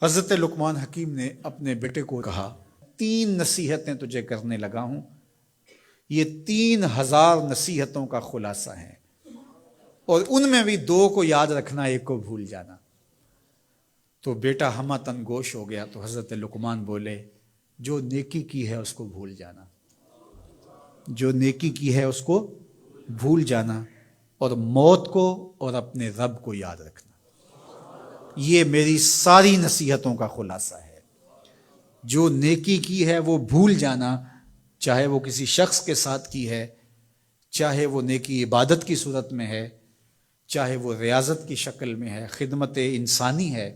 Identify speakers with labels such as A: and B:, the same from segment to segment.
A: حضرت لقمان حکیم نے اپنے بیٹے کو کہا 3 نصیحتیں تجھے کرنے لگا ہوں، یہ 3000 نصیحتوں کا خلاصہ ہے، اور ان میں بھی 2 کو یاد رکھنا، 1 کو بھول جانا۔ تو بیٹا ہمہ تنگوش ہو گیا، تو حضرت لقمان بولے جو نیکی کی ہے اس کو بھول جانا، جو نیکی کی ہے اس کو بھول جانا، اور موت کو اور اپنے رب کو یاد رکھنا۔ یہ میری ساری نصیحتوں کا خلاصہ ہے۔ جو نیکی کی ہے وہ بھول جانا، چاہے وہ کسی شخص کے ساتھ کی ہے، چاہے وہ نیکی عبادت کی صورت میں ہے، چاہے وہ ریاضت کی شکل میں ہے، خدمت انسانی ہے،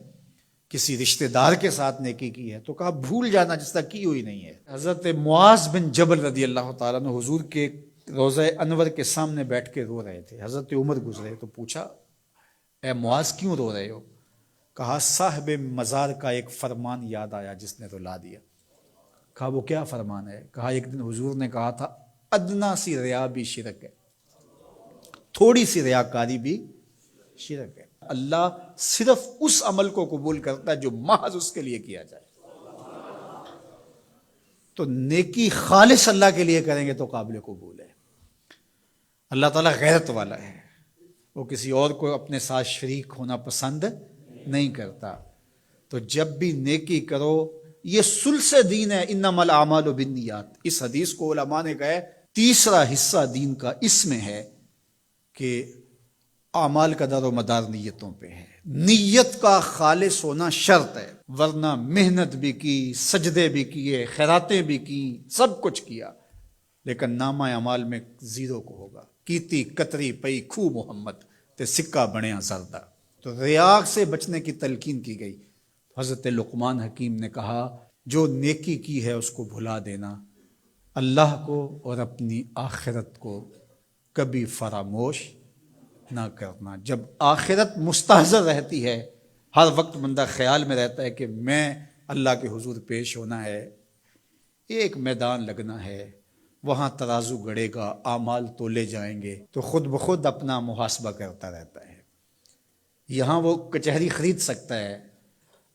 A: کسی رشتہ دار کے ساتھ نیکی کی ہے، تو کہا بھول جانا جس طرح کی ہوئی نہیں ہے۔ حضرت معاذ بن جبل رضی اللہ تعالیٰ عنہ حضور کے روضہ انور کے سامنے بیٹھ کے رو رہے تھے۔ حضرت عمر گزرے تو پوچھا اے معاذ کیوں رو رہے ہو؟ کہا صاحب مزار کا ایک فرمان یاد آیا جس نے رلا دیا۔ کہا وہ کیا فرمان ہے؟ کہا ایک دن حضور نے کہا تھا ادنا سی ریا بھی شرک ہے، تھوڑی سی ریاکاری بھی شرک ہے۔ اللہ صرف اس عمل کو قبول کرتا ہے جو محض اس کے لیے کیا جائے۔ تو نیکی خالص اللہ کے لیے کریں گے تو قابل قبول ہے۔ اللہ تعالیٰ غیرت والا ہے، وہ کسی اور کو اپنے ساتھ شریک ہونا پسند نہیں کرتا۔ تو جب بھی نیکی کرو، یہ ثلث دین ہے، انما الاعمال بالنیات۔ اس حدیث کو علماء نے کہا ہے 3 حصہ دین کا اس میں ہے کہ اعمال کا دار و مدار نیتوں پہ ہے۔ نیت کا خالص ہونا شرط ہے، ورنہ محنت بھی کی، سجدے بھی کیے، خیراتیں بھی کی، سب کچھ کیا، لیکن نامہ اعمال میں 0 کو ہوگا۔ کیتی کتری پئی کھو محمد تے سکہ بنیا زردہ۔ تو ریاء سے بچنے کی تلقین کی گئی۔ حضرت لقمان حکیم نے کہا جو نیکی کی ہے اس کو بھلا دینا، اللہ کو اور اپنی آخرت کو کبھی فراموش نہ کرنا۔ جب آخرت مستحضر رہتی ہے، ہر وقت بندہ خیال میں رہتا ہے کہ میں اللہ کے حضور پیش ہونا ہے، ایک میدان لگنا ہے، وہاں ترازو گڑے گا، اعمال تولے جائیں گے، تو خود بخود اپنا محاسبہ کرتا رہتا ہے۔ یہاں وہ کچہری خرید سکتا ہے،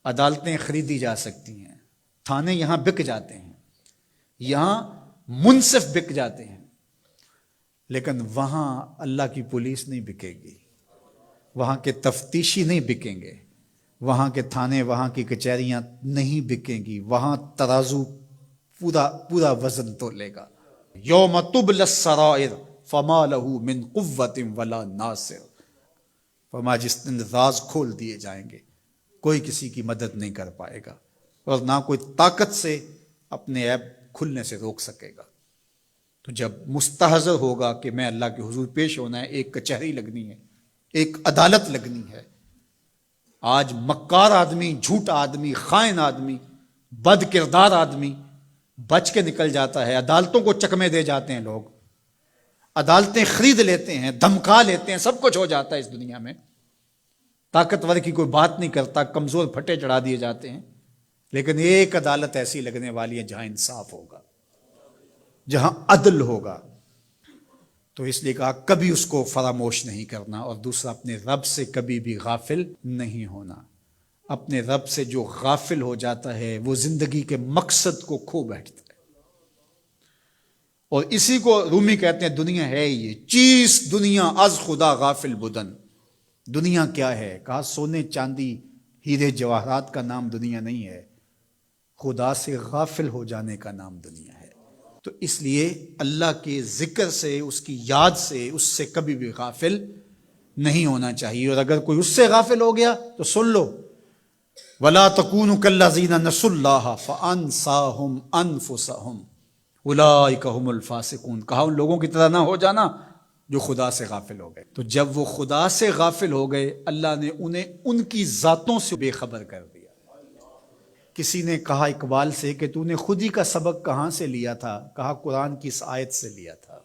A: عدالتیں خریدی جا سکتی ہیں، تھانے یہاں بک جاتے ہیں، یہاں منصف بک جاتے ہیں، لیکن وہاں اللہ کی پولیس نہیں بکے گی، وہاں کے تفتیشی نہیں بکیں گے، وہاں کے تھانے، وہاں کی کچہریاں نہیں بکیں گی، وہاں ترازو پورا وزن تولے گا۔ یوم تبلی السرائر فما لہ من قوت ولا ناصر۔ فرمایا جس دن راز کھول دیے جائیں گے، کوئی کسی کی مدد نہیں کر پائے گا، اور نہ کوئی طاقت سے اپنے عیب کھلنے سے روک سکے گا۔ تو جب مستحضر ہوگا کہ میں اللہ کے حضور پیش ہونا ہے، ایک کچہری لگنی ہے، ایک عدالت لگنی ہے۔ آج مکار آدمی، جھوٹا آدمی، خائن آدمی، بد کردار آدمی بچ کے نکل جاتا ہے، عدالتوں کو چکمے دے جاتے ہیں لوگ، عدالتیں خرید لیتے ہیں، دھمکا لیتے ہیں، سب کچھ ہو جاتا ہے اس دنیا میں۔ طاقتور کی کوئی بات نہیں کرتا، کمزور پھٹے چڑھا دیے جاتے ہیں، لیکن ایک عدالت ایسی لگنے والی ہے جہاں انصاف ہوگا، جہاں عدل ہوگا۔ تو اس لیے کہا کبھی اس کو فراموش نہیں کرنا، اور دوسرا اپنے رب سے کبھی بھی غافل نہیں ہونا۔ اپنے رب سے جو غافل ہو جاتا ہے وہ زندگی کے مقصد کو کھو بیٹھتا ہے، اور اسی کو رومی کہتے ہیں دنیا ہے یہ چیز، دنیا از خدا غافل بدن۔ دنیا کیا ہے؟ کہا سونے چاندی ہیرے جواہرات کا نام دنیا نہیں ہے، خدا سے غافل ہو جانے کا نام دنیا ہے۔ تو اس لیے اللہ کے ذکر سے، اس کی یاد سے، اس سے کبھی بھی غافل نہیں ہونا چاہیے۔ اور اگر کوئی اس سے غافل ہو گیا تو سن لو وَلَا تَكُونُوا كَالَّذِينَ نَسُوا اللَّهَ فَأَنسَاهُمْ أَنفُسَهُمْ أُولَٰئِكَ هُمُ الْفَاسِقُونَ۔ کہا ان لوگوں کی طرح نہ ہو جانا جو خدا سے غافل ہو گئے۔ تو جب وہ خدا سے غافل ہو گئے، اللہ نے انہیں ان کی ذاتوں سے بے خبر کر دیا۔ کسی نے کہا اقبال سے کہ تو نے خود ہی کا سبق کہاں سے لیا تھا؟ کہا قرآن کی اس آیت سے لیا تھا۔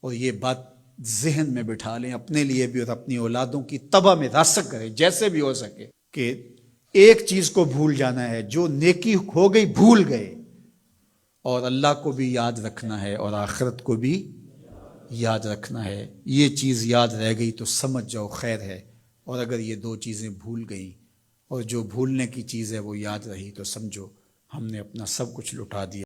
A: اور یہ بات ذہن میں بٹھا لیں، اپنے لیے بھی اور اپنی اولادوں کی طبع میں راسخ کریں جیسے بھی ہو سکے، کہ ایک چیز کو بھول جانا ہے، جو نیکی ہو گئی بھول گئے، اور اللہ کو بھی یاد رکھنا ہے اور آخرت کو بھی یاد رکھنا ہے۔ یہ چیز یاد رہ گئی تو سمجھ جاؤ خیر ہے، اور اگر یہ 2 چیزیں بھول گئیں اور جو بھولنے کی چیز ہے وہ یاد رہی تو سمجھو ہم نے اپنا سب کچھ لٹا دیا۔